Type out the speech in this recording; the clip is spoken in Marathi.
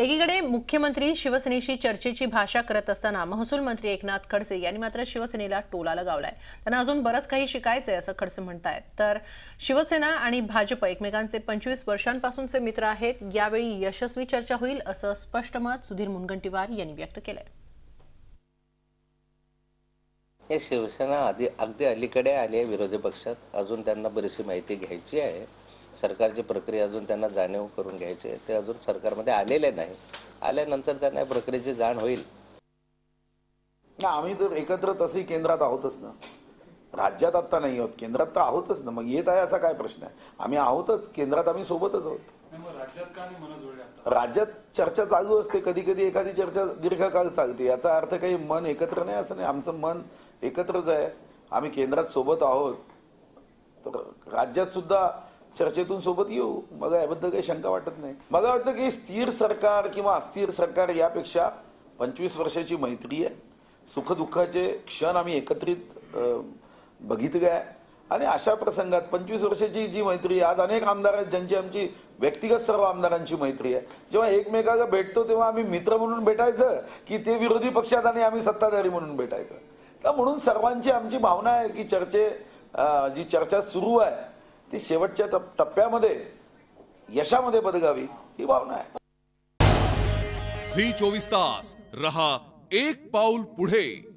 एकीकडे मुख्यमंत्री शिवसेनेशी चर्चेची भाषा करत असताना महसूल मंत्री एकनाथ खडसे यांनी मात्र शिवसेनेला टोला लगावलाय। त्यांना अजून बरंच काही शिकायचंय असं खडसे म्हणतायत। तर शिवसेना आणि भाजप एकमेकांचे 25 वर्षांपासूनचे मित्र आहेत। यावेळी यशस्वी चर्चा होईल असं स्पष्ट मत सुधीर मुनगंटीवार यांनी व्यक्त केलंय। शिवसेना अगदी अलीकडे आली आहे विरोधी पक्षात। अजून त्यांना बरीचशी माहिती घ्यायची आहे। सरकारची प्रक्रिया अजून त्यांना जाणीव करून घ्यायची आहे। ते अजून सरकारमध्ये आलेले नाही। आल्यानंतर त्यांना प्रक्रियेची जाण होईल। आम्ही तर एकत्र तसंही केंद्रात आहोतच ना। राज्यात आता नाही आहोत, केंद्रात तर आहोतच ना। मग येत आहे असा काय प्रश्न आहे? आम्ही आहोतच, केंद्रात आम्ही सोबतच आहोत। राज्यात चर्चा चालू असते, कधी कधी एखादी चर्चा दीर्घकाळ चालते। याचा अर्थ काही मन एकत्र नाही असं नाही। आमचं मन एकत्रच आहे। आम्ही केंद्रात सोबत आहोत, तर राज्यात सुद्धा चर्चेतून सोबत येऊ। मग याबद्दल काही शंका वाटत नाही। मला वाटतं की स्थिर सरकार किंवा अस्थिर सरकार यापेक्षा 25 वर्षाची मैत्री आहे। सुखदुःखाचे क्षण आम्ही एकत्रित बघितले आहे आणि अशा प्रसंगात 25 वर्षाची जी मैत्री, आज अनेक आमदार आहेत ज्यांची आमची व्यक्तिगत सर्व आमदारांची मैत्री आहे। जेव्हा एकमेकाला भेटतो तेव्हा आम्ही मित्र म्हणून भेटायचं की ते विरोधी पक्षात आणि आम्ही सत्ताधारी म्हणून भेटायचं? तर म्हणून सर्वांची आमची भावना आहे की जी चर्चा सुरू आहे ती शेवटच्या टप्प्यामध्ये यशामध्ये बदलावी ही भावना आहे। झी 24 तास रहा एक पाऊल पुढे।